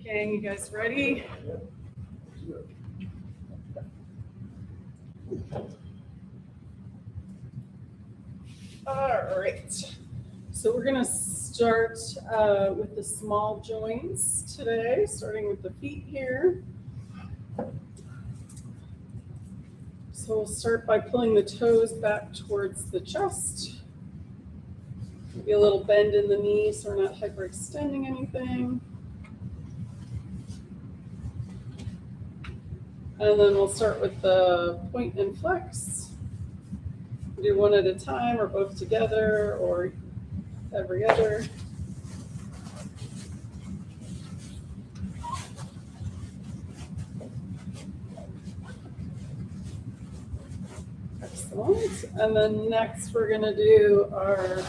Gang, you guys ready? All right. So we're going to start with the small joints today, starting with the feet here. So we'll start by pulling the toes back towards the chest. Maybe a little bend in the knee so we're not hyperextending anything. And then we'll start with the point and flex. Do one at a time or both together or every other. Excellent. And then next we're going to do our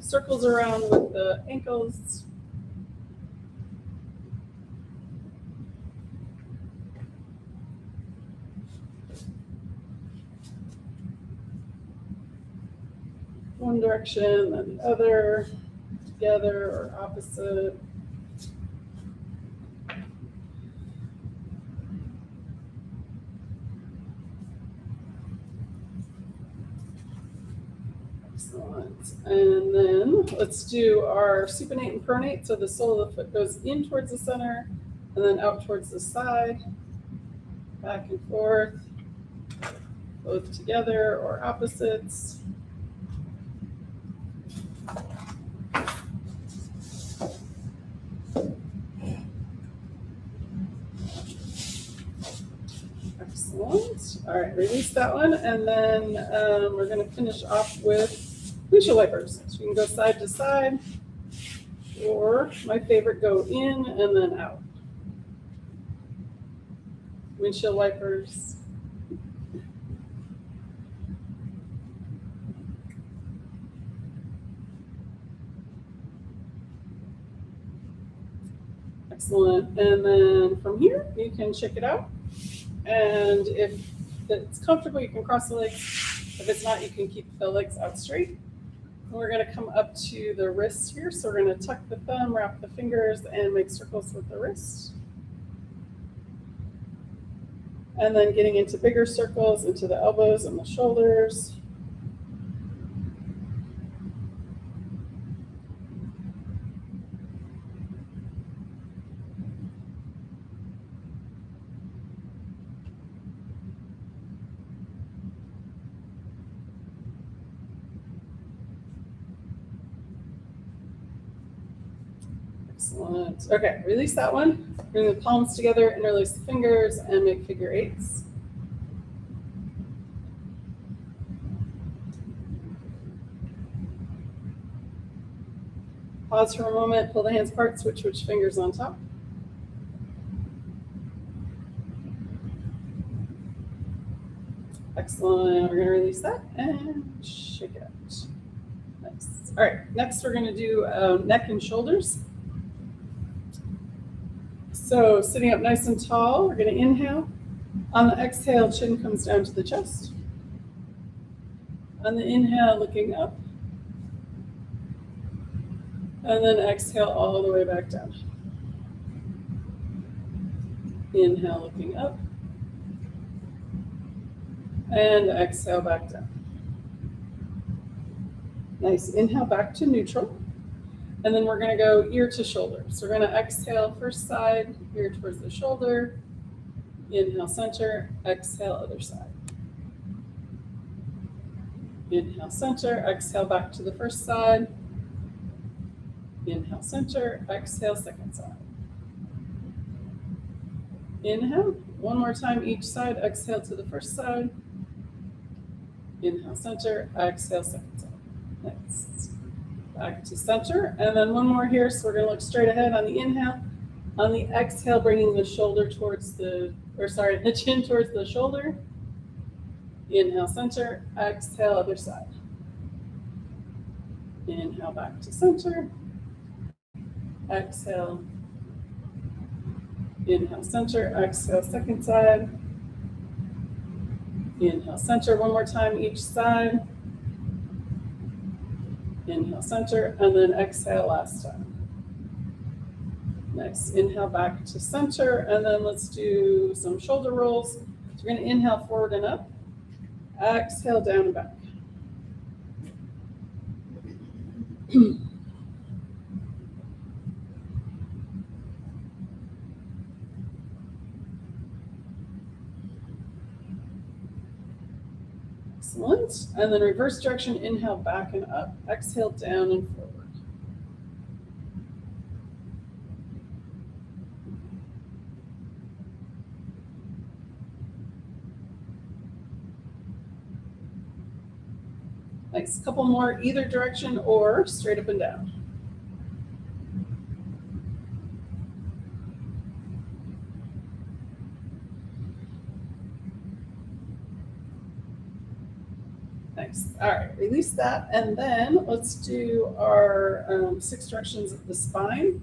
circles around with the ankles. One direction, then the other, together or opposite. Excellent. And then let's do our supinate and pronate. So the sole of the foot goes in towards the center and then out towards the side, back and forth, both together or opposites. Excellent. All right, release that one. And then we're going to finish off with windshield wipers. So you can go side to side, or my favorite, go in and then out. Windshield wipers. Excellent. And then from here, you can check it out. And if it's comfortable, you can cross the legs. If it's not, you can keep the legs out straight. And we're going to come up to the wrists here. So we're going to tuck the thumb, wrap the fingers, and make circles with the wrist. And then getting into bigger circles into the elbows and the shoulders. Excellent. Okay, release that one. Bring the palms together, interlace the fingers, and make figure eights. Pause for a moment, pull the hands apart, switch which fingers on top. Excellent. We're going to release that and shake it out. Nice. All right, next we're going to do neck and shoulders. So sitting up nice and tall, we're going to inhale. On the exhale, chin comes down to the chest. On the inhale, looking up. And then exhale all the way back down. Inhale, looking up. And exhale back down. Nice. Inhale back to neutral. And then we're going to go ear to shoulder. So we're going to exhale first side, ear towards the shoulder. Inhale center, exhale other side. Inhale center, exhale back to the first side. Inhale center, exhale second side. Inhale, one more time each side, exhale to the first side. Inhale center, exhale second side. Next. Back to center, and then one more here. So we're going to look straight ahead on the inhale. On the exhale, bringing the shoulder towards the chin towards the shoulder. Inhale, center, exhale, other side. Inhale, back to center. Exhale. Inhale, center, exhale, second side. Inhale, center, one more time each side. Inhale, center, and then exhale last time. Nice. Inhale back to center, and then let's do some shoulder rolls. So we're going to inhale forward and up. Exhale down and back. Excellent. And then reverse direction, inhale back and up. Exhale down and forward. Nice. Couple more either direction or straight up and down. Nice. All right, release that. And then let's do our 6 directions of the spine.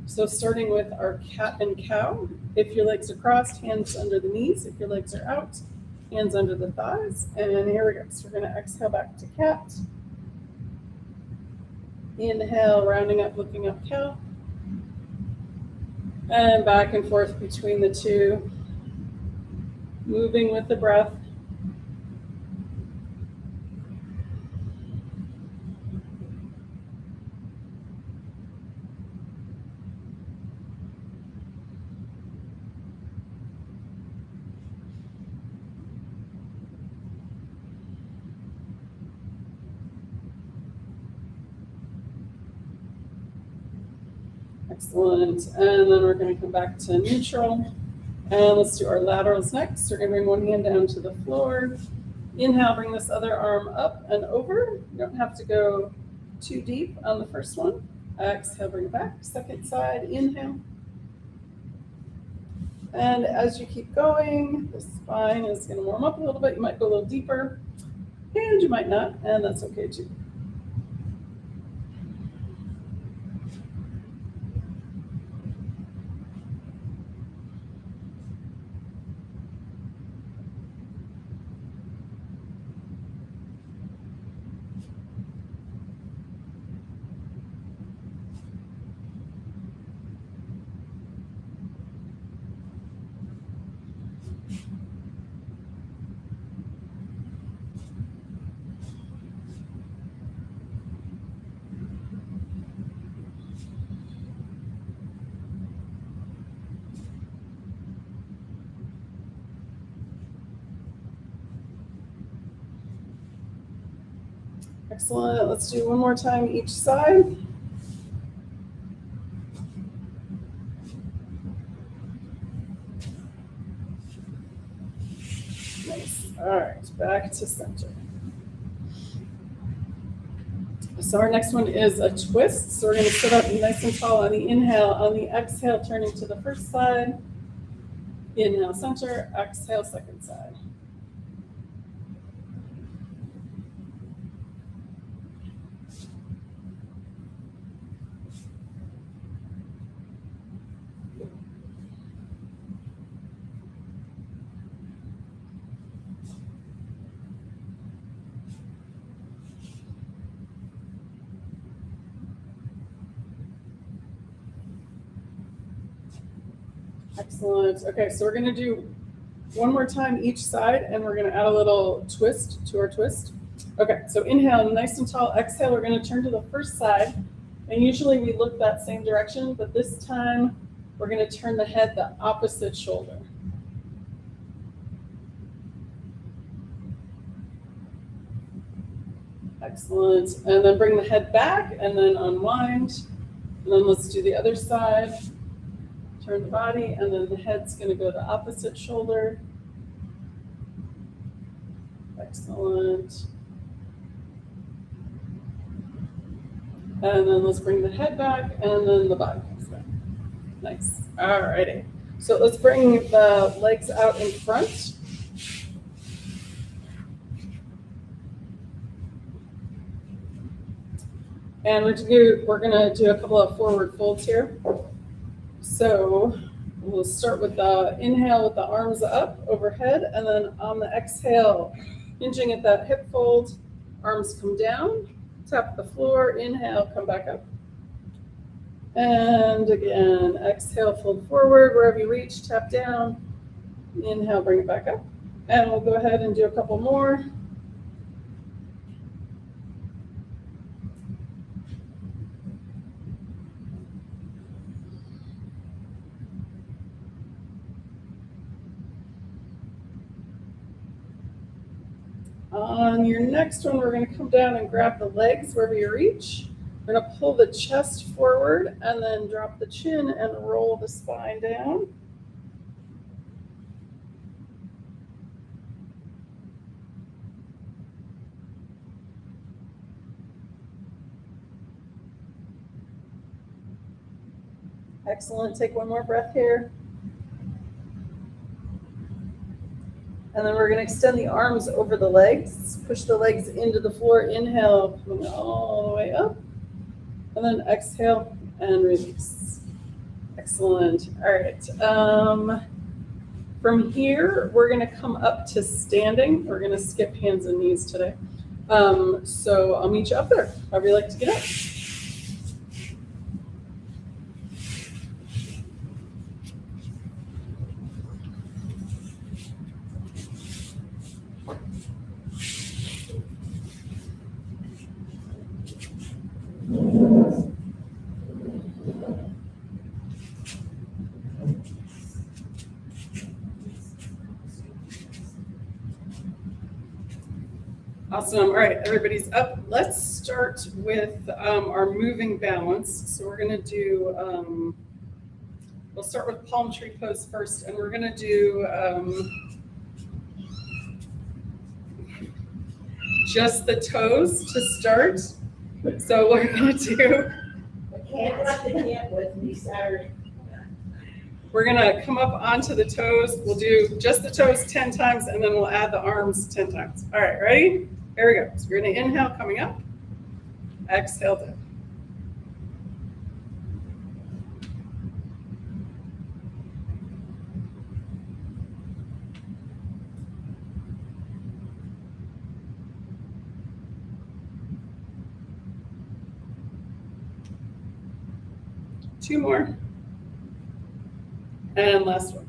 So starting with our cat and cow. If your legs are crossed, hands under the knees. If your legs are out, hands under the thighs. And here we go. So we're going to exhale back to cat. Inhale, rounding up, looking up, cow. And back and forth between the two. Moving with the breath. Excellent. And then we're going to come back to neutral. And let's do our laterals next. We're going to bring one hand down to the floor. Inhale, bring this other arm up and over. You don't have to go too deep on the first one. Exhale, bring it back. Second side, inhale. And as you keep going, the spine is going to warm up a little bit. You might go a little deeper, and you might not, and that's okay too. Excellent. Let's do one more time each side. Nice. All right, back to center. So our next one is a twist. So we're going to sit up nice and tall on the inhale. On the exhale, turning to the first side. Inhale, center. Exhale, second side. Excellent. Okay, so we're going to do one more time each side, and we're going to add a little twist to our twist. Okay, so inhale, nice and tall. Exhale, we're going to turn to the first side. And usually we look that same direction, but this time we're going to turn the head the opposite shoulder. Excellent. And then bring the head back and then unwind. And then let's do the other side. Turn the body, and then the head's going to go the opposite shoulder. Excellent. And then let's bring the head back, and then the body comes back. Nice. All righty. So let's bring the legs out in front. And we're going to do a couple of forward folds here. So we'll start with the inhale with the arms up overhead, and then on the exhale, hinging at that hip fold, arms come down, tap the floor, inhale, come back up. And again, exhale, fold forward, wherever you reach, tap down. Inhale, bring it back up. And we'll go ahead and do a couple more. On your next one, we're going to come down and grab the legs wherever you reach. We're going to pull the chest forward and then drop the chin and roll the spine down. Excellent. Take one more breath here. And then we're going to extend the arms over the legs. Push the legs into the floor. Inhale, coming all the way up. And then exhale and release. Excellent. All right. From here, we're going to come up to standing. We're going to skip hands and knees today. So I'll meet you up there, however you like to get up. Awesome. All right, everybody's up. Let's start with our moving balance. So we're going to do, we'll start with palm tree pose first, and we're going to do just the toes to start. So we're going to do. We're going to come up onto the toes. We'll do just the toes 10 times, and then we'll add the arms 10 times. All right, ready? Here we go. So we're going to inhale, coming up. Exhale down. Two more. And last one.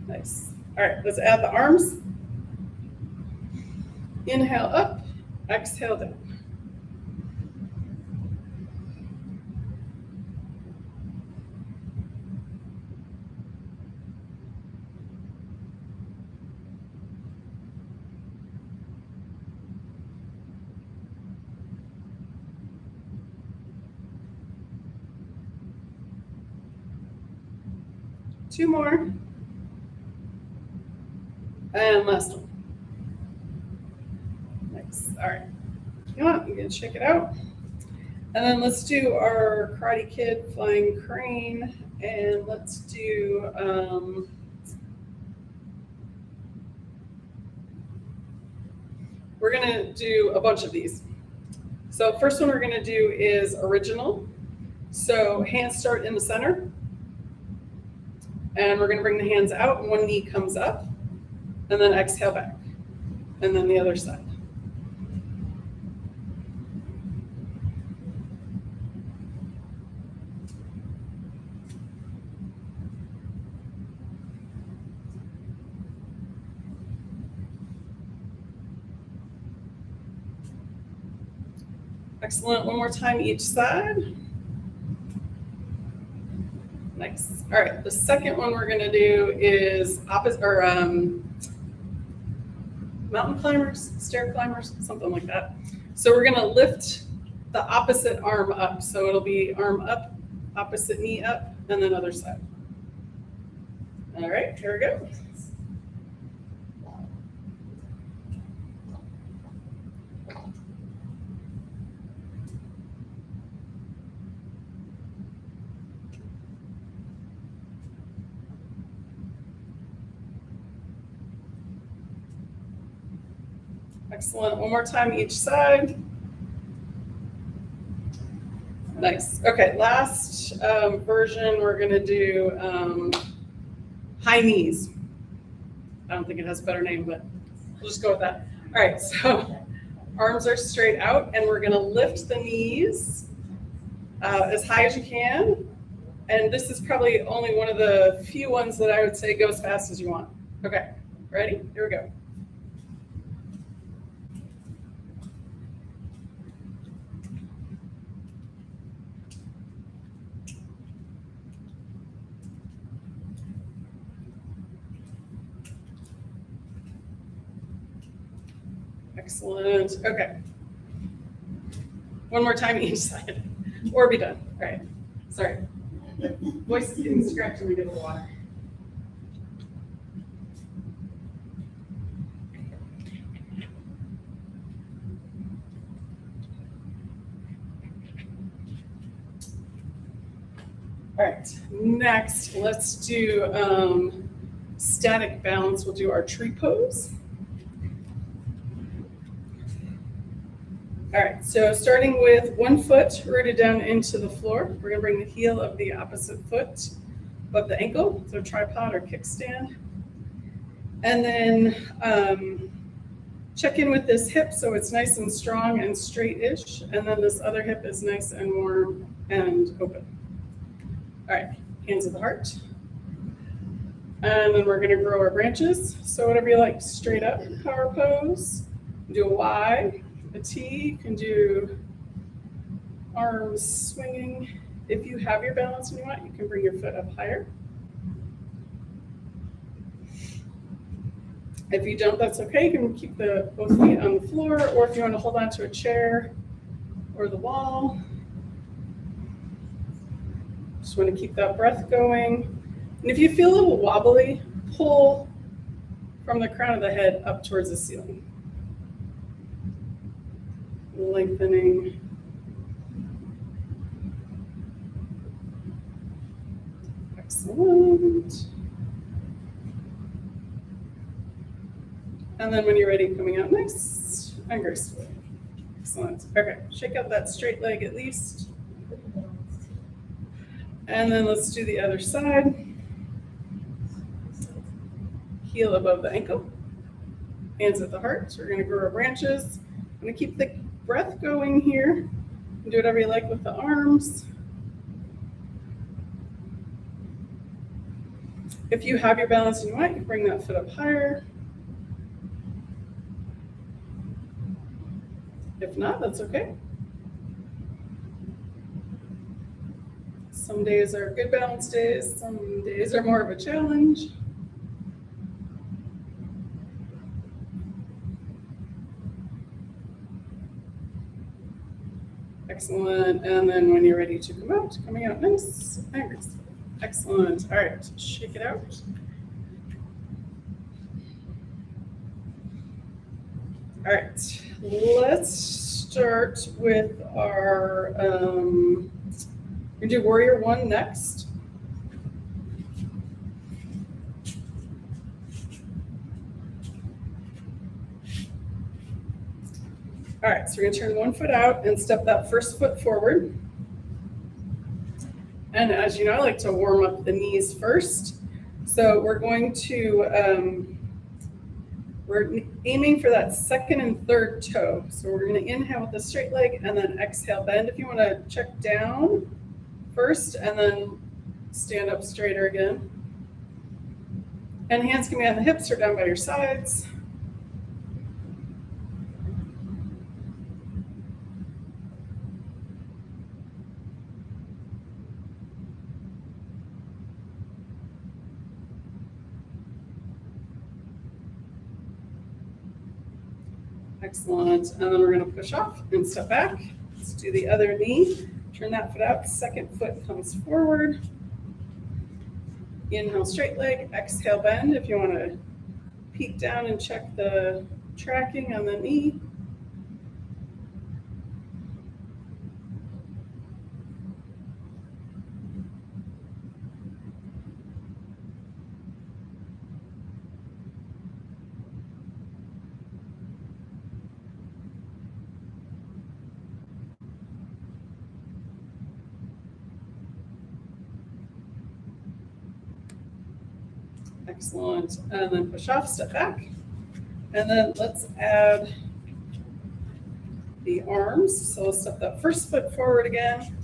Nice. All right, let's add the arms. Inhale up, exhale down. Two more. And last one. Nice. All right. You know what? You can check it out. And then let's do our Karate Kid flying crane. And let's do we're going to do a bunch of these. So first one we're going to do is original. So hands start in the center. And we're going to bring the hands out, and one knee comes up, and then exhale back. And then the other side. Excellent. One more time each side. Nice. All right. The second one we're going to do is opposite or mountain climbers, stair climbers, something like that. So we're going to lift the opposite arm up. So it'll be arm up, opposite knee up, and then other side. All right. Here we go. Excellent. One more time each side. Nice. Okay, last version, we're going to do high knees. I don't think it has a better name, but we'll just go with that. All right, so arms are straight out, and we're going to lift the knees as high as you can. And this is probably only one of the few ones that I would say go as fast as you want. Okay, ready? Here we go. Excellent. Okay. One more time each side, or be done. All right. Sorry. Voice is getting scratchy when we get the water. All right. Next, let's do static balance. We'll do our tree pose. All right, so starting with one foot rooted down into the floor, we're gonna bring the heel of the opposite foot above the ankle, so tripod or kickstand. And then check in with this hip so it's nice and strong and straight-ish, and then this other hip is nice and warm and open. All right, hands at the heart. And then we're gonna grow our branches. So whatever you like, straight up, power pose, do a Y, a T, you can do arms swinging. If you have your balance and you want, you can bring your foot up higher. If you don't, that's okay. You can keep both feet on the floor, or if you want to hold on to a chair or the wall. Just want to keep that breath going. And if you feel a little wobbly, pull from the crown of the head up towards the ceiling. Lengthening. Excellent. And then when you're ready, coming out nice and gracefully. Excellent. Okay, shake out that straight leg at least. And then let's do the other side. Heel above the ankle. Hands at the heart. So we're going to grow our branches. I'm going to keep the breath going here. Do whatever you like with the arms. If you have your balance and you want, you can bring that foot up higher. If not, that's okay. Some days are good balance days, some days are more of a challenge. Excellent. And then when you're ready to come out, coming out nice and graceful. Excellent. All right, shake it out. All right, let's start with our, we're gonna do Warrior One next. All right, so we're gonna turn one foot out and step that first foot forward. And as you know, I like to warm up the knees first. So we're going to, we're aiming for that second and third toe. So we're gonna inhale with the straight leg and then exhale, bend. If you wanna check down first and then stand up straighter again. And hands can be on the hips or down by your sides. Excellent. And then we're going to push off and step back. Let's do the other knee. Turn that foot out. Second foot comes forward. Inhale, straight leg. Exhale, bend. If you want to peek down and check the tracking on the knee. Excellent. And then push off, step back. And then let's add the arms. So let's step that first foot forward again.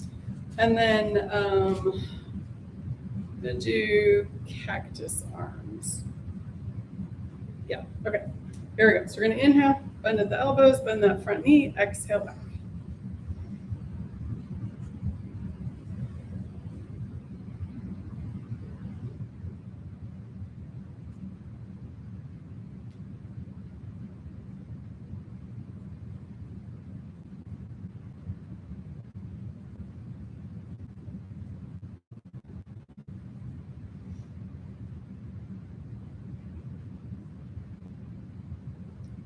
And then I'm gonna do cactus arms. Yeah, okay. Here we go. So we're gonna inhale, bend at the elbows, bend that front knee, exhale back.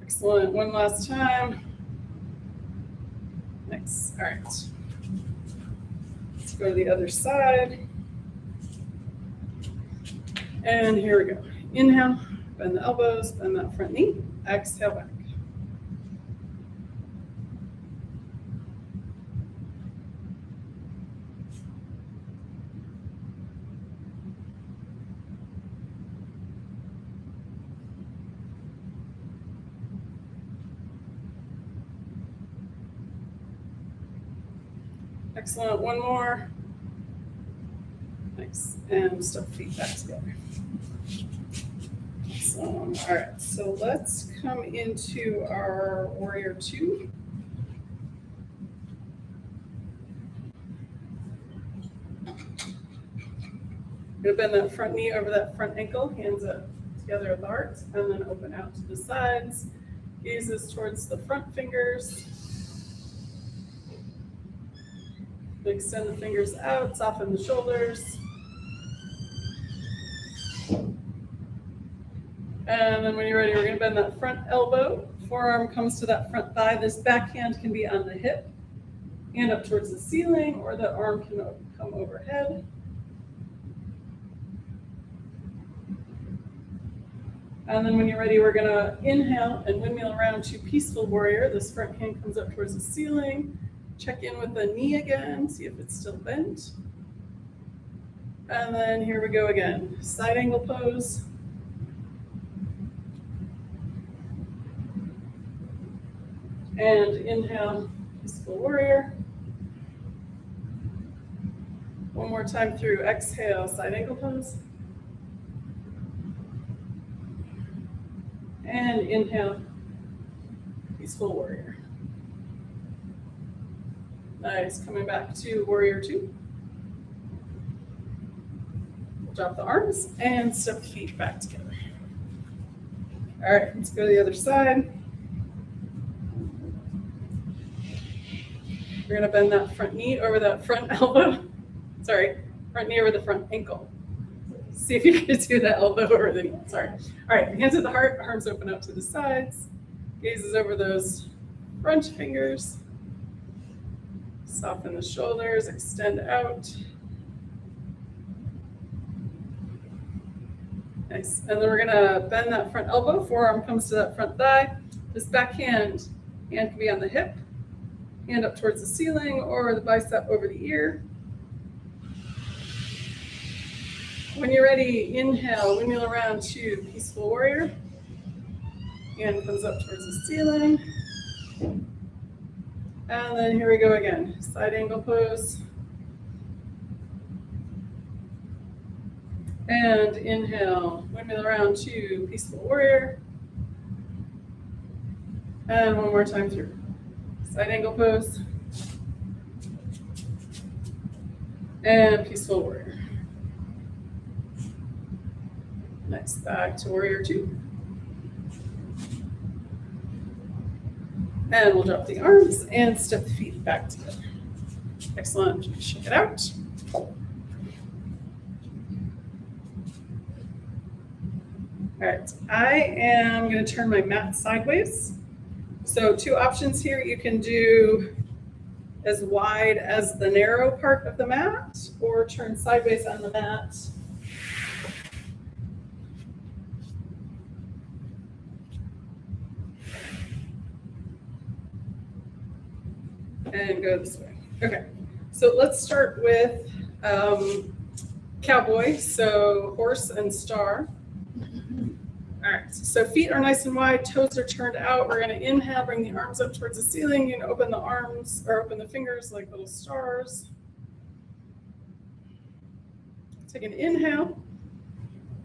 Excellent. One last time. Nice. All right. Let's go to the other side. And here we go. Inhale, bend the elbows, bend that front knee, exhale back. Excellent. One more. Nice. And step feet back together. Excellent. All right. So let's come into our warrior two. You're gonna bend that front knee over that front ankle, hands up together at the heart, and then open out to the sides. Gazes towards the front fingers. Extend the fingers out, soften the shoulders. And then when you're ready, we're gonna bend that front elbow. Forearm comes to that front thigh. This back hand can be on the hip, hand up towards the ceiling, or the arm can come overhead. And then when you're ready, we're gonna inhale and windmill around to peaceful warrior. This front hand comes up towards the ceiling. Check in with the knee again, see if it's still bent. And then here we go again. Side angle pose. And inhale, peaceful warrior. One more time through, exhale, side angle pose. And inhale, peaceful warrior. Nice, coming back to warrior two. Drop the arms and step the feet back together. All right, let's go to the other side. We're gonna bend that front knee over that front elbow. Sorry, front knee over the front ankle. See if you can do that elbow over the knee. Sorry. All right, hands at the heart, arms open up to the sides. Gazes over those front fingers. Soften the shoulders, extend out. Nice. And then we're gonna bend that front elbow, forearm comes to that front thigh. This back hand can be on the hip, hand up towards the ceiling, or the bicep over the ear. When you're ready, inhale, windmill around to peaceful warrior. Hand comes up towards the ceiling. And then here we go again, side angle pose. And inhale, windmill around to peaceful warrior. And one more time through. Side angle pose. And peaceful warrior. Nice, back to warrior two. And we'll drop the arms and step the feet back together. Excellent, shake it out. All right, I am gonna turn my mat sideways. So two options here, you can do as wide as the narrow part of the mat or turn sideways on the mat. And go this way. Okay, so let's start with cowboy, so horse and star. All right, so feet are nice and wide, toes are turned out. We're gonna inhale, bring the arms up towards the ceiling. You can open the arms or open the fingers like little stars. Take an inhale.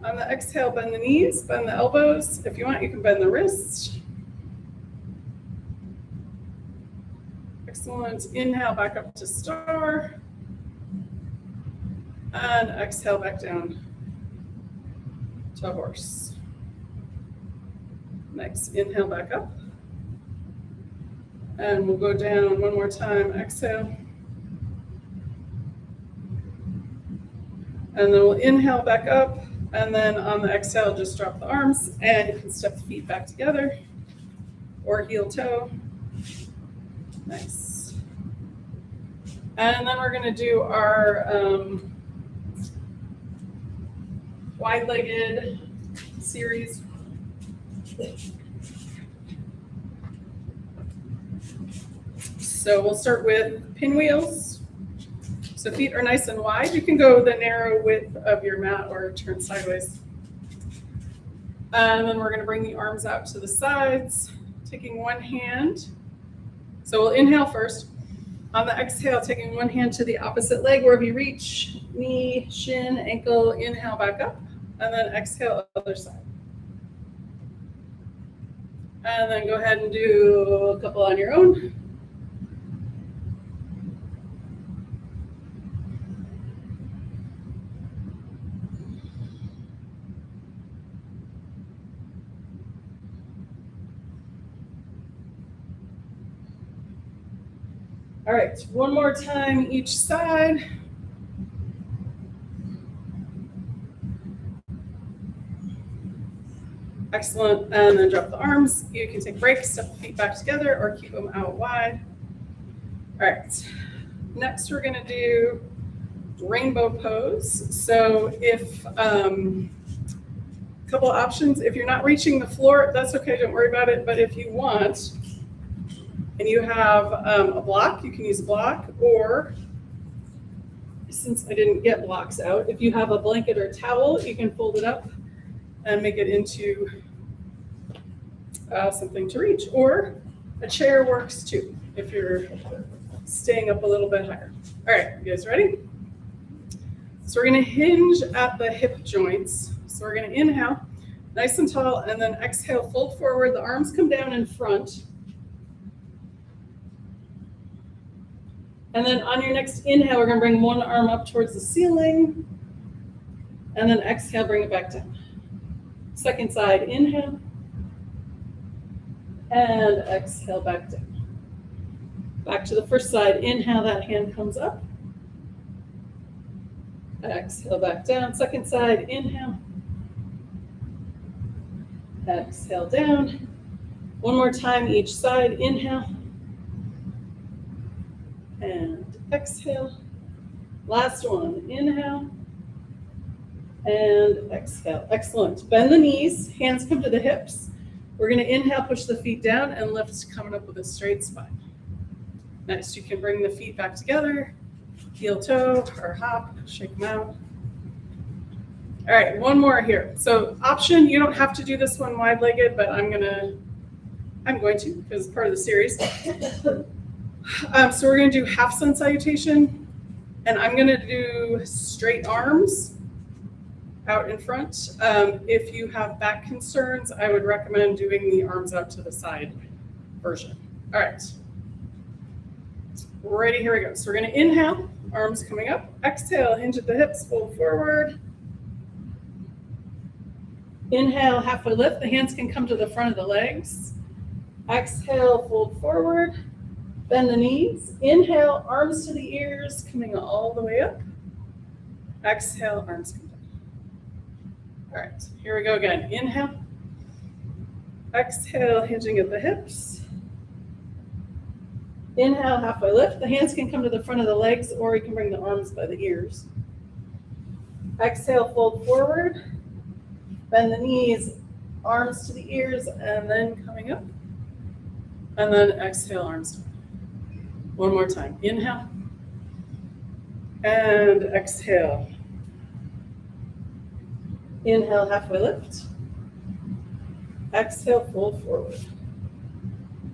On the exhale, bend the knees, bend the elbows. If you want, you can bend the wrists. Excellent. Inhale back up to star. And exhale back down to horse. Nice. Inhale back up. And we'll go down one more time. Exhale. And then we'll inhale back up. And then on the exhale, just drop the arms. And you can step the feet back together or heel toe. Nice. And then we're going to do our wide-legged series. So we'll start with pinwheels. So feet are nice and wide. You can go the narrow width of your mat or turn sideways. And then we're going to bring the arms out to the sides, taking one hand. So we'll inhale first. On the exhale, taking one hand to the opposite leg, wherever you reach, knee, shin, ankle, inhale back up, and then exhale other side. And then go ahead and do a couple on your own. All right, one more time each side. Excellent, and then drop the arms. You can take a break, step the feet back together, or keep them out wide. All right, next we're gonna do rainbow pose. So if, couple options, if you're not reaching the floor, that's okay, don't worry about it, but if you want, and you have a block, you can use a block, or since I didn't get blocks out, if you have a blanket or towel, you can fold it up and make it into something to reach, or a chair works too, if you're staying up a little bit higher. All right, you guys ready? So we're gonna hinge at the hip joints. So we're gonna inhale, nice and tall, and then exhale, fold forward, the arms come down in front. And then on your next inhale, we're gonna bring one arm up towards the ceiling. And then exhale, bring it back down. Second side, inhale. And exhale, back down. Back to the first side, inhale, that hand comes up. Exhale, back down. Second side, inhale. Exhale, down. One more time each side, inhale. And exhale. Last one, inhale. And exhale. Excellent. Bend the knees, hands come to the hips. We're going to inhale, push the feet down, and lift, coming up with a straight spine. Next, you can bring the feet back together, heel toe or hop, shake them out. All right, one more here. So option, you don't have to do this one wide-legged, but I'm going to because it's part of the series. So we're going to do half sun salutation, and I'm going to do straight arms out in front. If you have back concerns, I would recommend doing the arms out to the side version. All right. Ready, here we go. So we're going to inhale, arms coming up. Exhale, hinge at the hips, fold forward. Inhale, halfway lift. The hands can come to the front of the legs. Exhale, fold forward. Bend the knees. Inhale, arms to the ears, coming all the way up. Exhale, arms come down. All right, here we go again. Inhale. Exhale, hinging at the hips. Inhale, halfway lift. The hands can come to the front of the legs, or you can bring the arms by the ears. Exhale, fold forward. Bend the knees, arms to the ears, and then coming up. And then exhale, arms down. One more time. Inhale. And exhale. Inhale, halfway lift. Exhale, fold forward.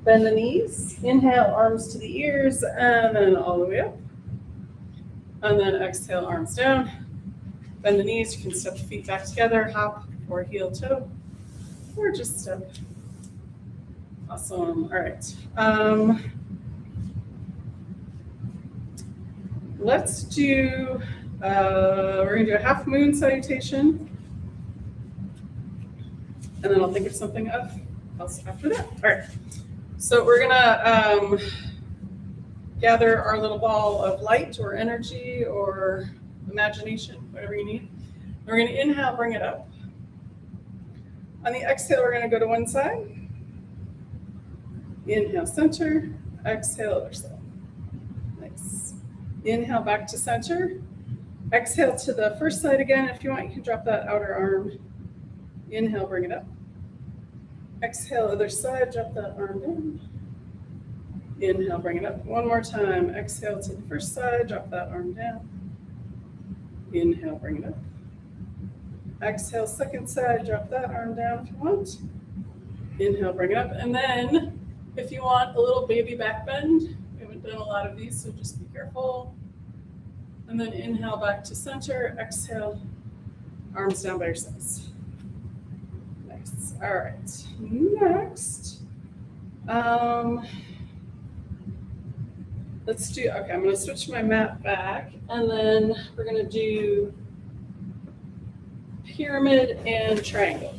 Bend the knees. Inhale, arms to the ears, and then all the way up. And then exhale, arms down. Bend the knees, you can step the feet back together, hop or heel toe, or just step. Awesome, all right. Let's do, we're gonna do a half moon salutation. And then I'll think of something else after that. All right, so we're gonna gather our little ball of light or energy or imagination, whatever you need. We're gonna inhale, bring it up. On the exhale, we're gonna go to one side. Inhale, center, exhale, other side. Nice. Inhale, back to center. Exhale to the first side again. If you want, you can drop that outer arm. Inhale, bring it up. Exhale, other side, drop that arm down. Inhale, bring it up. One more time. Exhale to the first side, drop that arm down. Inhale, bring it up. Exhale, second side, drop that arm down if you want. Inhale, bring it up. And then if you want a little baby back bend, we haven't done a lot of these, so just be careful. And then inhale back to center, exhale, arms down by your sides. Nice, all right. Next, let's do, okay, I'm gonna switch my mat back, and then we're gonna do pyramid and triangle.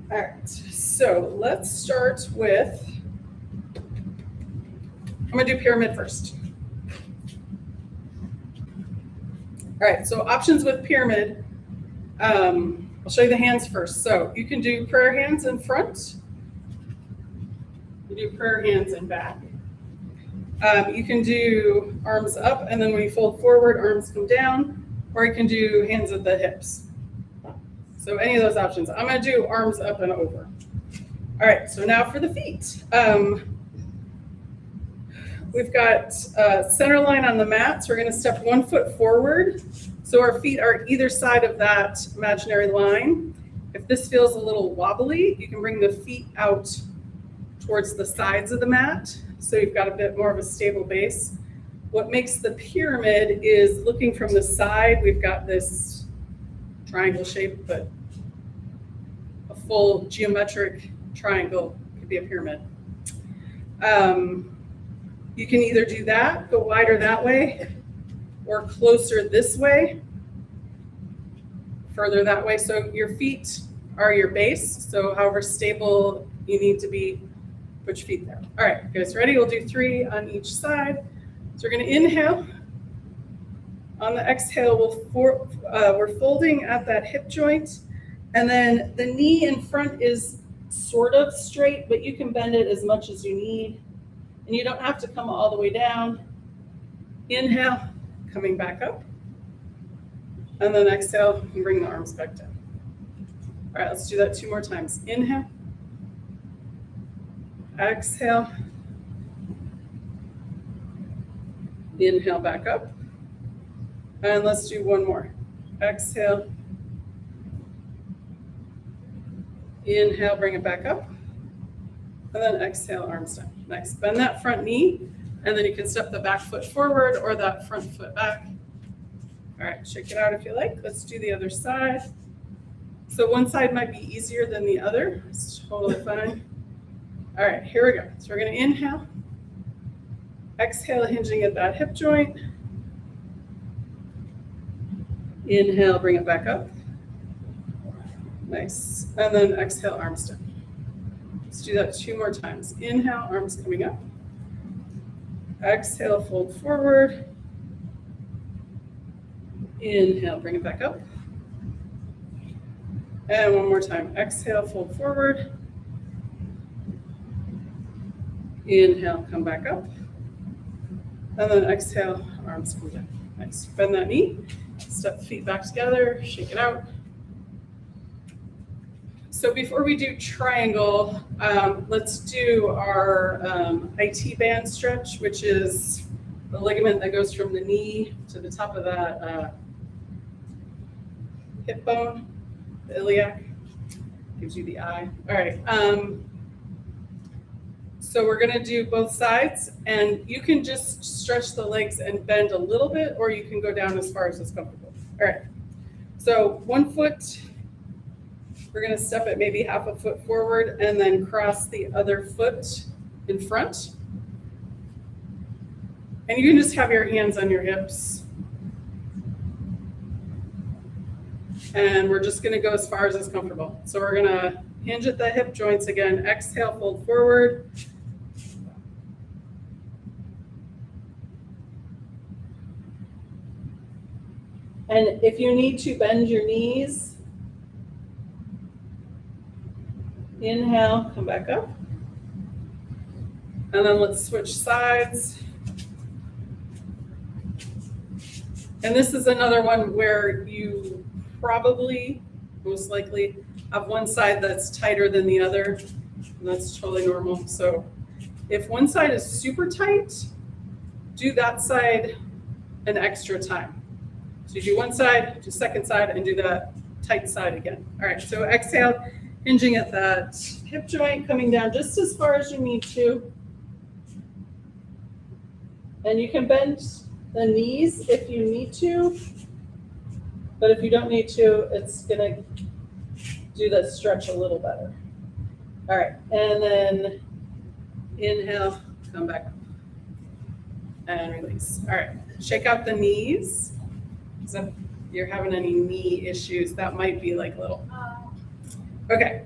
All right, so let's start with, I'm gonna do pyramid first. All right, so options with pyramid, I'll show you the hands first. So you can do prayer hands in front. You do prayer hands in back. You can do arms up, and then when you fold forward, arms come down, or you can do hands at the hips. So any of those options. I'm gonna do arms up and over. All right, so now for the feet. We've got center line on the mat, so we're gonna step 1 foot forward. So our feet are either side of that imaginary line. If this feels a little wobbly, you can bring the feet out towards the sides of the mat, so you've got a bit more of a stable base. What makes the pyramid is looking from the side, we've got this triangle shape, but a full geometric triangle could be a pyramid. You can either do that, go wider that way, or closer this way, further that way. So your feet are your base, so however stable you need to be, put your feet there. All right, guys, ready? We'll do 3 on each side. So we're gonna inhale. On the exhale, we're folding at that hip joint, and then the knee in front is sort of straight, but you can bend it as much as you need, and you don't have to come all the way down. Inhale, coming back up, and then exhale and bring the arms back down. All right, let's do that 2 more times. Inhale, exhale, inhale, back up. And let's do 1 more. Exhale. Inhale, bring it back up. And then exhale, arms down. Nice. Bend that front knee, and then you can step the back foot forward or that front foot back. All right, shake it out if you like. Let's do the other side. So one side might be easier than the other. It's totally fine. All right, here we go. So we're gonna inhale. Exhale, hinging at that hip joint. Inhale, bring it back up. Nice. And then exhale, arms down. Let's do that 2 more times. Inhale, arms coming up. Exhale, fold forward. Inhale, bring it back up. And 1 more time. Exhale, fold forward. Inhale, come back up. And then exhale, arms come down. Nice. Bend that knee. Step the feet back together, shake it out. So before we do triangle, let's do our IT band stretch, which is the ligament that goes from the knee to the top of that hip bone, the iliac, gives you the eye. All right. So we're gonna do both sides, and you can just stretch the legs and bend a little bit, or you can go down as far as is comfortable. All right, so 1 foot, we're gonna step it maybe half a foot forward and then cross the other foot in front. And you can just have your hands on your hips. And we're just gonna go as far as is comfortable. So we're gonna hinge at the hip joints again. Exhale, fold forward. And if you need to bend your knees, inhale, come back up. And then let's switch sides. And this is another one where you probably, most likely, have one side that's tighter than the other. And that's totally normal. So if one side is super tight, do that side an extra time. So you do one side, do second side, and do that tight side again. All right, so exhale, hinging at that hip joint, coming down just as far as you need to. And you can bend the knees if you need to, but if you don't need to, it's gonna do the stretch a little better. All right, and then inhale, come back up, and release. All right, shake out the knees. So if you're having any knee issues, that might be like little. Okay.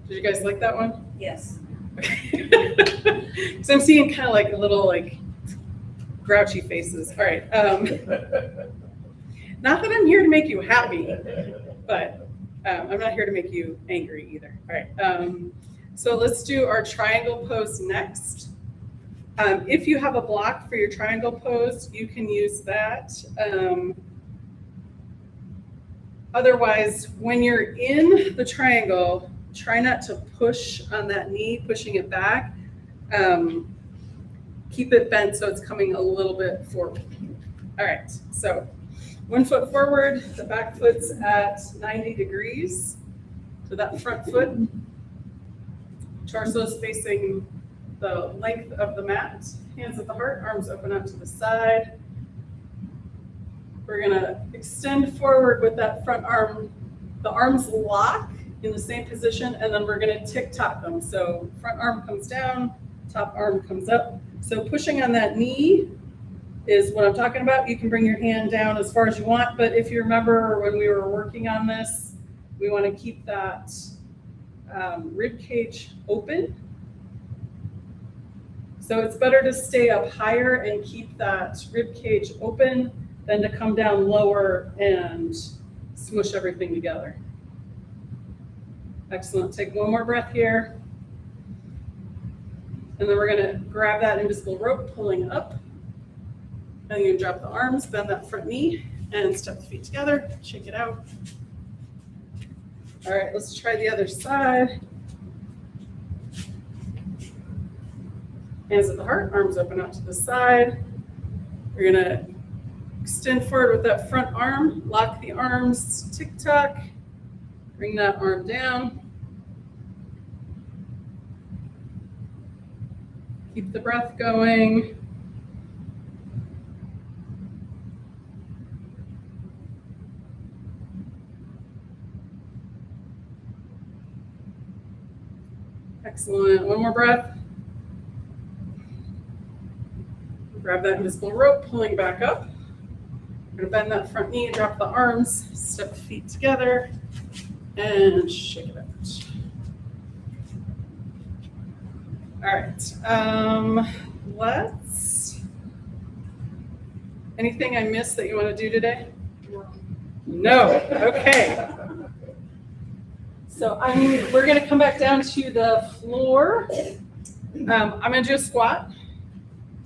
Did you guys like that one? Yes. Okay. So I'm seeing kind of like a little like grouchy faces. All right. Not that I'm here to make you happy, but I'm not here to make you angry either. All right. So let's do our triangle pose next. If you have a block for your triangle pose, you can use that. Otherwise, when you're in the triangle, try not to push on that knee, pushing it back. Keep it bent so it's coming a little bit forward. All right, so 1 foot forward, the back foot's at 90 degrees to that front foot. Torso is facing the length of the mat, hands at the heart, arms open out to the side. We're gonna extend forward with that front arm. The arms lock in the same position, and then we're gonna tick-tock them. So front arm comes down, top arm comes up. So pushing on that knee is what I'm talking about. You can bring your hand down as far as you want, but if you remember when we were working on this, we wanna keep that rib cage open. So it's better to stay up higher and keep that rib cage open than to come down lower and smush everything together. Excellent. Take one more breath here. And then we're gonna grab that invisible rope, pulling up. And you drop the arms, bend that front knee, and step the feet together, shake it out. All right, let's try the other side. Hands at the heart, arms open out to the side. We're gonna extend forward with that front arm, lock the arms, tick-tock, bring that arm down. Keep the breath going. Excellent, one more breath. Grab that invisible rope, pulling back up. We're gonna bend that front knee, drop the arms, step the feet together, and shake it out. All right, anything I missed that you wanna do today? No, okay. So we're gonna come back down to the floor. I'm gonna do a squat.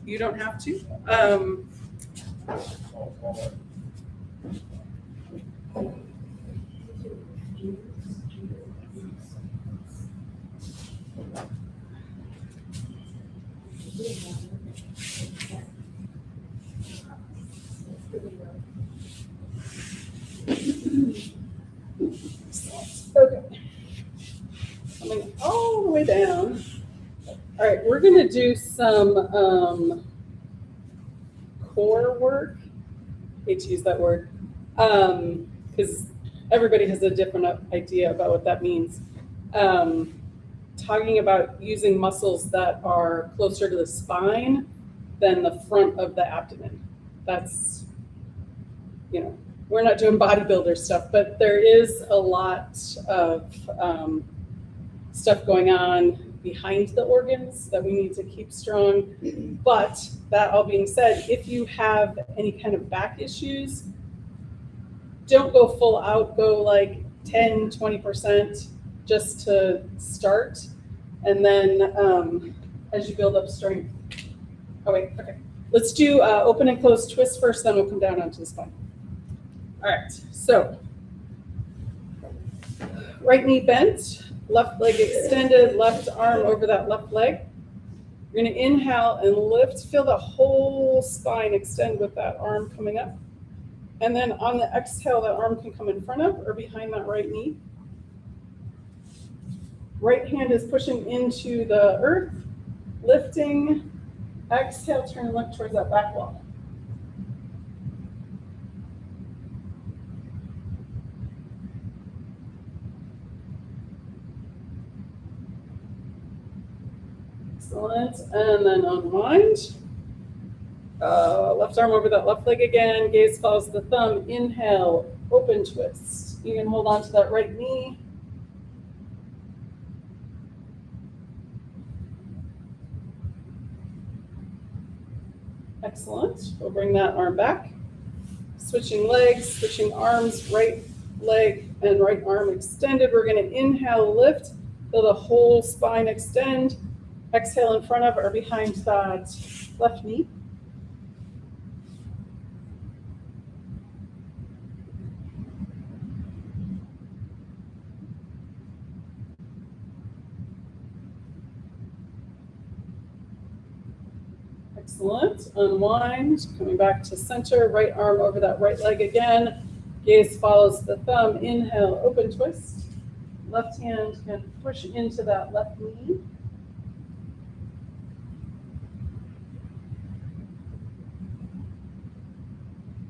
You don't have to. Okay. Coming all the way down. All right, we're gonna do some core work. Hate to use that word, because everybody has a different idea about what that means. Talking about using muscles that are closer to the spine than the front of the abdomen. That's, we're not doing bodybuilder stuff, but there is a lot of stuff going on behind the organs that we need to keep strong. But that all being said, if you have any kind of back issues, don't go full out, go like 10, 20% just to start. And then as you build up strength. Oh wait, okay. Let's do open and close twist first, then we'll come down onto the spine. All right, so right knee bent, left leg extended, left arm over that left leg. You're gonna inhale and lift, feel the whole spine extend with that arm coming up. And then on the exhale, that arm can come in front of or behind that right knee. Right hand is pushing into the earth, lifting. Exhale, turn and look towards that back wall. Excellent, and then unwind. Left arm over that left leg again, gaze follows the thumb, inhale, open twist. You can hold on to that right knee. Excellent, we'll bring that arm back. Switching legs, switching arms, right leg and right arm extended. We're gonna inhale, lift, feel the whole spine extend. Exhale in front of or behind that left knee. Excellent, unwind, coming back to center, right arm over that right leg again. Gaze follows the thumb, inhale, open twist. Left hand can push into that left knee.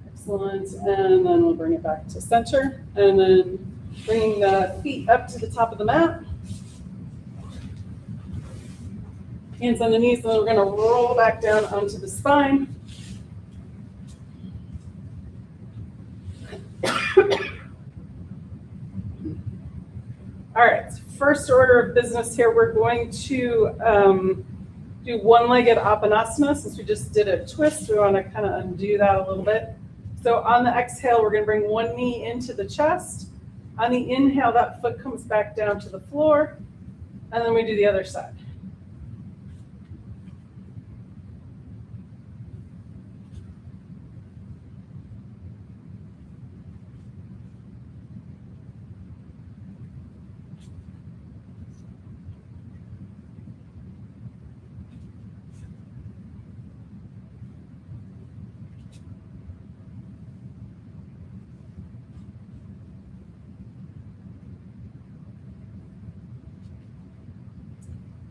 Excellent, and then we'll bring it back to center, and then bringing the feet up to the top of the mat. Hands on the knees, and then we're gonna roll back down onto the spine. All right, first order of business here, we're going to do one-legged Apanasana. Since we just did a twist, we wanna kind of undo that a little bit. So on the exhale, we're gonna bring one knee into the chest. On the inhale, that foot comes back down to the floor, and then we do the other side.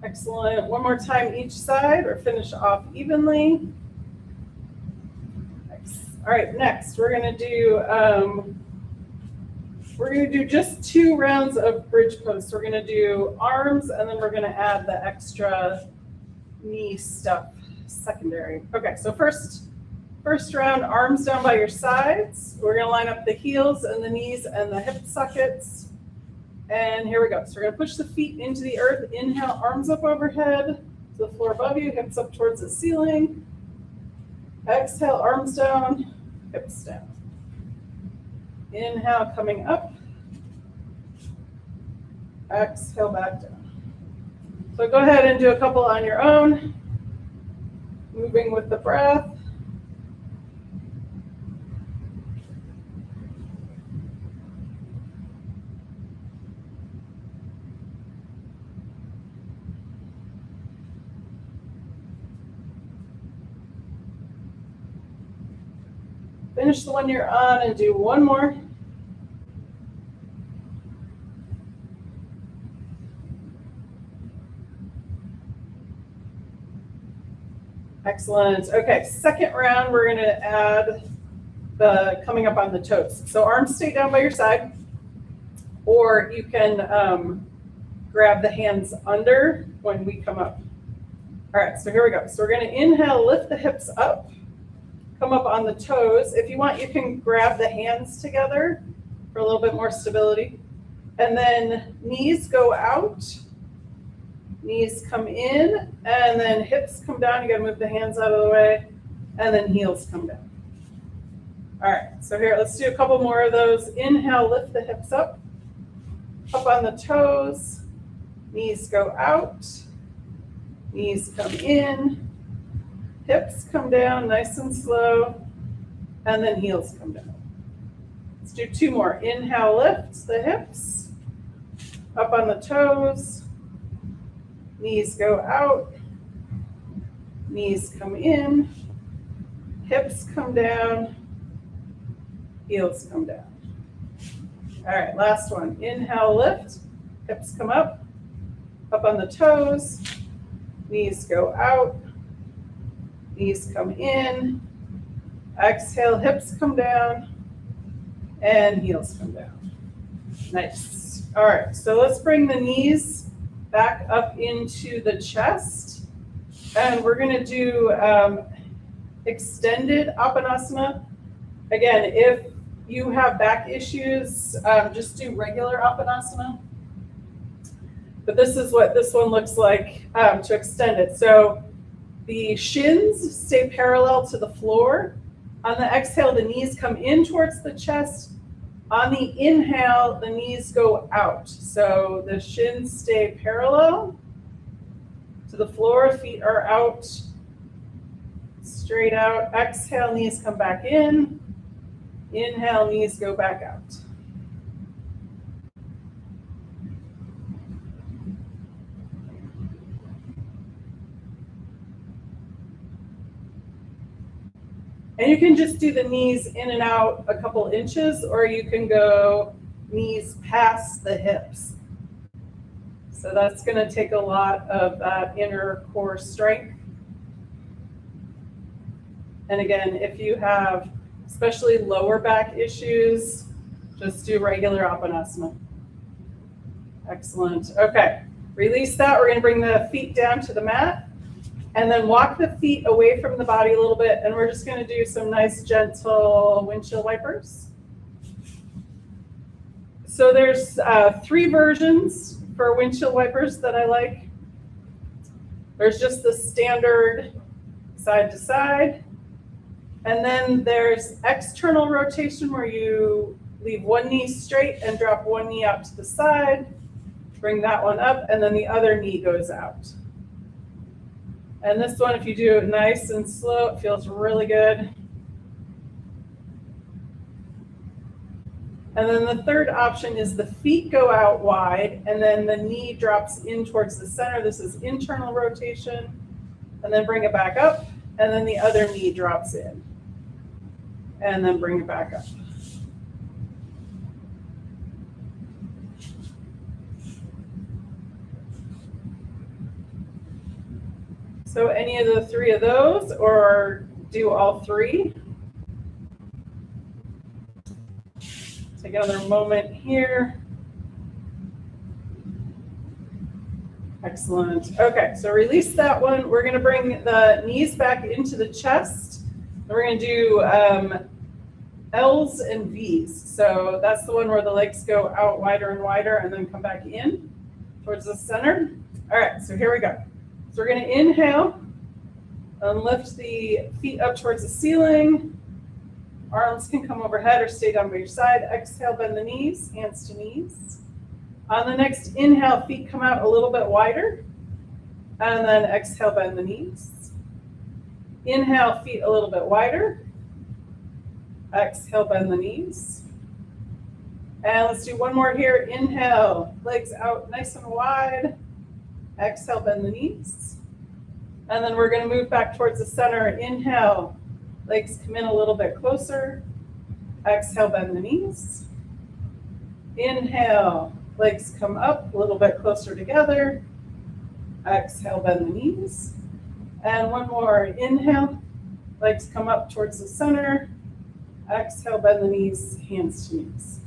Excellent. One more time each side, or finish off evenly. All right, next we're gonna do just 2 rounds of bridge pose. We're gonna do arms, and then we're gonna add the extra knee stuff secondary. Okay, so first round, arms down by your sides. We're gonna line up the heels and the knees and the hip sockets. And here we go. So we're gonna push the feet into the earth. Inhale, arms up overhead to the floor above you, hips up towards the ceiling. Exhale, arms down, hips down. Inhale, coming up. Exhale, back down. So go ahead and do a couple on your own. Moving with the breath. Finish the one you're on and do one more. Excellent. Okay, second round, we're gonna add the coming up on the toes. So arms stay down by your side, or you can grab the hands under when we come up. All right, so here we go. So we're gonna inhale, lift the hips up, come up on the toes. If you want, you can grab the hands together for a little bit more stability. And then knees go out, knees come in, and then hips come down. You gotta move the hands out of the way, and then heels come down. All right, so here, let's do a couple more of those. Inhale, lift the hips up on the toes, knees go out, knees come in, hips come down nice and slow, and then heels come down. Let's do two more. Inhale, lift the hips, up on the toes, knees go out, knees come in, hips come down, heels come down. All right, last one. Inhale, lift, hips come up on the toes, knees go out, knees come in, exhale, hips come down, and heels come down. Nice. All right, so let's bring the knees back up into the chest, and we're gonna do extended Apanasana. Again, if you have back issues, just do regular Apanasana. But this is what this one looks like to extend it. So the shins stay parallel to the floor. On the exhale, the knees come in towards the chest. On the inhale, the knees go out. So the shins stay parallel to the floor, feet are out, straight out. Exhale, knees come back in. Inhale, knees go back out. And you can just do the knees in and out a couple inches, or you can go knees past the hips. So that's going to take a lot of that inner core strength. And again, if you have especially lower back issues, just do regular Apanasana. Excellent. Okay, release that. We're going to bring the feet down to the mat. And then walk the feet away from the body a little bit, and we're just going to do some nice gentle windshield wipers. So there's 3 versions for windshield wipers that I like. There's just the standard side to side. And then there's external rotation where you leave one knee straight and drop one knee out to the side. Bring that one up, and then the other knee goes out. And this one, if you do it nice and slow, it feels really good. And then the third option is the feet go out wide, and then the knee drops in towards the center. This is internal rotation. And then bring it back up, and then the other knee drops in. And then bring it back up. So any of the 3 of those, or do all 3. Take another moment here. Excellent. Okay, so release that one. We're going to bring the knees back into the chest. We're going to do L's and V's. So that's the one where the legs go out wider and wider and then come back in towards the center. All right, so here we go. So we're going to inhale and lift the feet up towards the ceiling. Arms can come overhead or stay down by your side. Exhale, bend the knees, hands to knees. On the next inhale, feet come out a little bit wider. And then exhale, bend the knees. Inhale, feet a little bit wider. Exhale, bend the knees. And let's do one more here. Inhale, legs out nice and wide. Exhale, bend the knees. And then we're going to move back towards the center. Inhale, legs come in a little bit closer. Exhale, bend the knees. Inhale, legs come up a little bit closer together. Exhale, bend the knees. And one more. Inhale, legs come up towards the center. Exhale, bend the knees, hands to knees.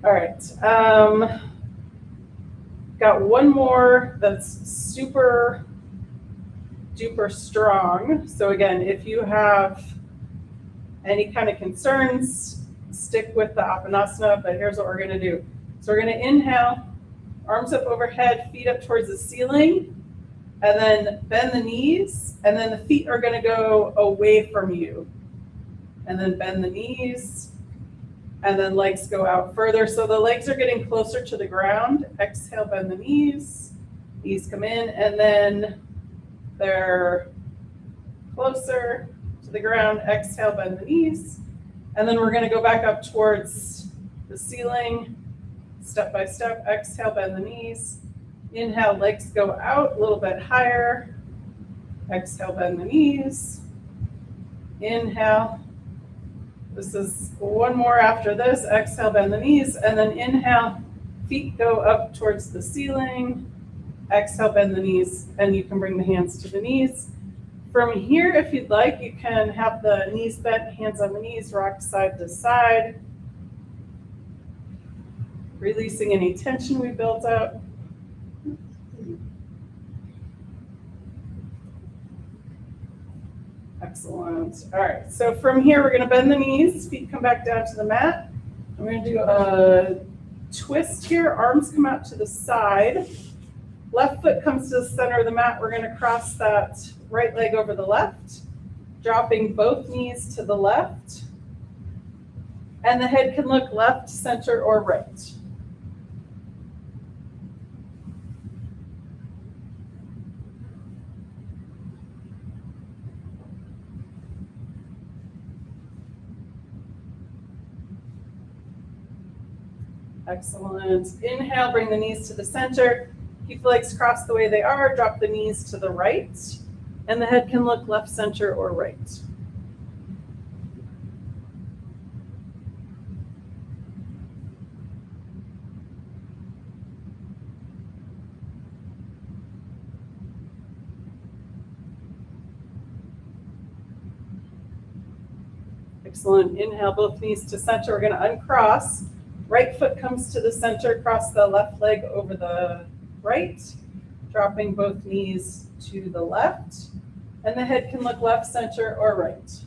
All right. Got one more that's super duper strong. So again, if you have any kind of concerns, stick with the Apanasana, but here's what we're gonna do. So we're gonna inhale, arms up overhead, feet up towards the ceiling, and then bend the knees, and then the feet are gonna go away from you. And then bend the knees, and then legs go out further. So the legs are getting closer to the ground. Exhale, bend the knees come in, and then they're closer to the ground. Exhale, bend the knees. And then we're gonna go back up towards the ceiling, step by step. Exhale, bend the knees. Inhale, legs go out a little bit higher. Exhale, bend the knees. Inhale. This is one more after this. Exhale, bend the knees, and then inhale, feet go up towards the ceiling. Exhale, bend the knees, and you can bring the hands to the knees. From here, if you'd like, you can have the knees bent, hands on the knees, rock side to side. Releasing any tension we built up. Excellent. All right, so from here, we're gonna bend the knees, feet come back down to the mat. I'm gonna do a twist here, arms come out to the side. Left foot comes to the center of the mat. We're gonna cross that right leg over the left, dropping both knees to the left. And the head can look left, center, or right. Excellent. Inhale, bring the knees to the center. Keep the legs crossed the way they are. Drop the knees to the right. And the head can look left, center, or right. Excellent. Inhale, both knees to center. We're going to uncross. Right foot comes to the center, cross the left leg over the right, dropping both knees to the left, and the head can look left, center, or right.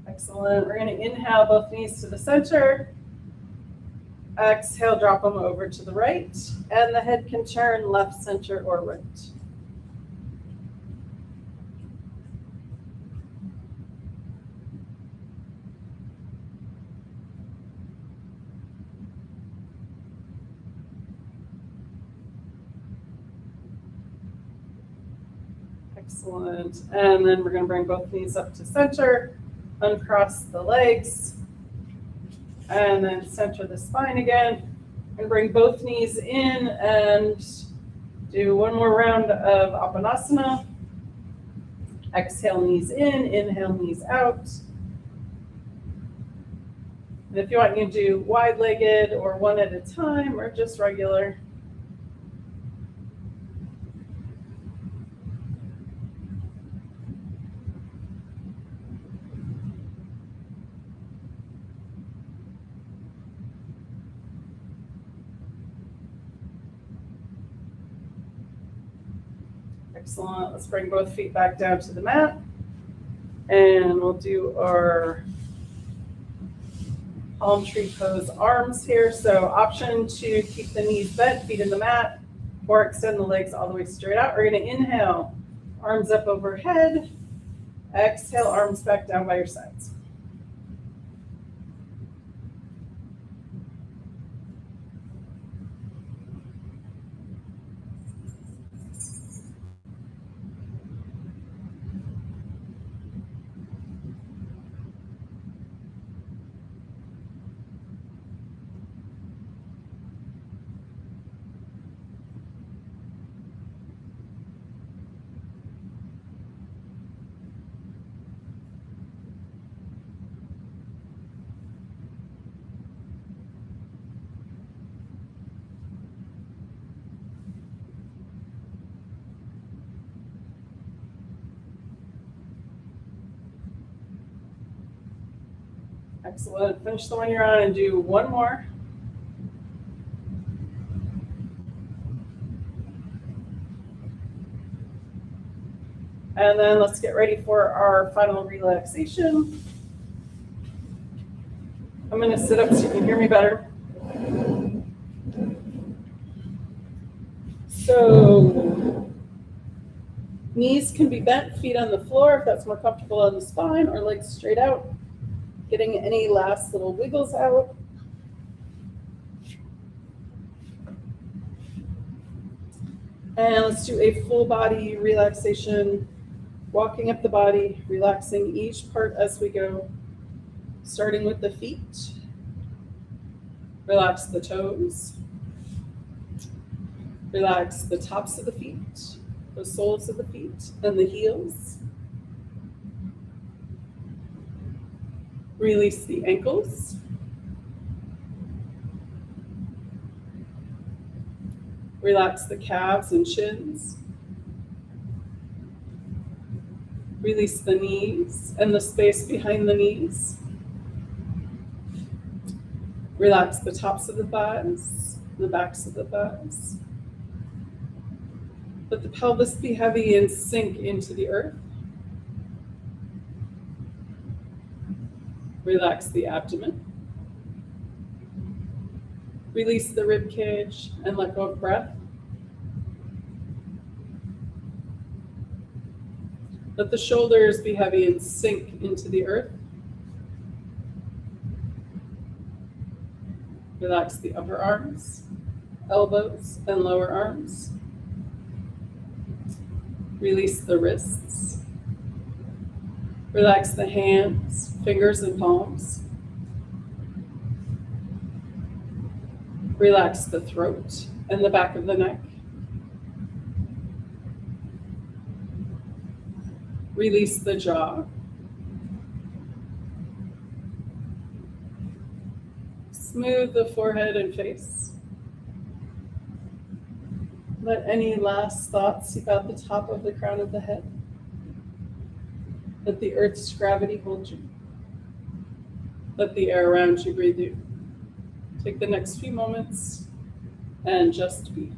Excellent. We're going to inhale, both knees to the center. Exhale, drop them over to the right, and the head can turn left, center, or right. Excellent. And then we're going to bring both knees up to center, uncross the legs, and then center the spine again, and bring both knees in and do one more round of Apanasana. Exhale, knees in, inhale, knees out. And if you want, you can do wide-legged or one at a time or just regular. Excellent. Let's bring both feet back down to the mat. And we'll do our palm tree pose arms here. So option to keep the knees bent, feet in the mat, or extend the legs all the way straight out. We're going to inhale, arms up overhead. Exhale, arms back down by your sides. Excellent. Finish the one you're on and do one more. And then let's get ready for our final relaxation. I'm going to sit up so you can hear me better. So knees can be bent, feet on the floor if that's more comfortable on the spine, or legs straight out. Getting any last little wiggles out. And let's do a full body relaxation, walking up the body, relaxing each part as we go, starting with the feet. Relax the toes. Relax the tops of the feet, the soles of the feet, and the heels. Release the ankles. Relax the calves and shins. Release the knees and the space behind the knees. Relax the tops of the thighs, the backs of the thighs. Let the pelvis be heavy and sink into the earth. Relax the abdomen. Release the rib cage and let go of breath. Let the shoulders be heavy and sink into the earth. Relax the upper arms, elbows, and lower arms. Release the wrists. Relax the hands, fingers, and palms. Relax the throat and the back of the neck. Release the jaw. Smooth the forehead and face. Let any last thoughts seep out the top of the crown of the head. Let the earth's gravity hold you. Let the air around you breathe you. Take the next few moments and just be.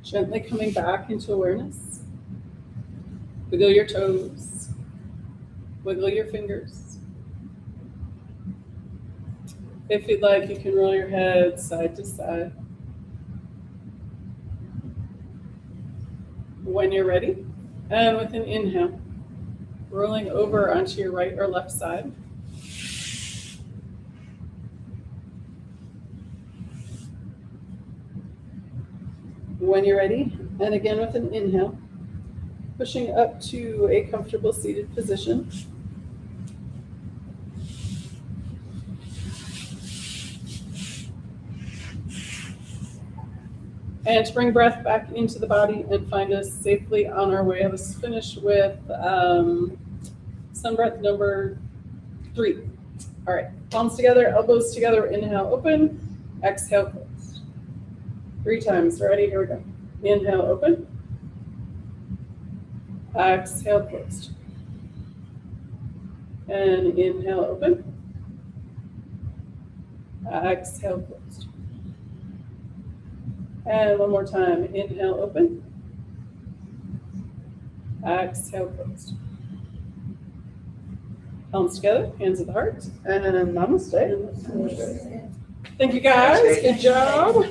Gently coming back into awareness. Wiggle your toes. Wiggle your fingers. If you'd like, you can roll your head side to side. When you're ready, and with an inhale, rolling over onto your right or left side. When you're ready, and again with an inhale, pushing up to a comfortable seated position. And to bring breath back into the body and find us safely on our way. Let's finish with sun breath number 3. All right, palms together, elbows together, inhale, open, exhale, close. 3 times, ready, here we go. Inhale, open. Exhale, closed. And inhale, open. Exhale, closed. And one more time, inhale, open. Exhale, closed. Palms together, hands at the heart, and namaste. Thank you guys, good job.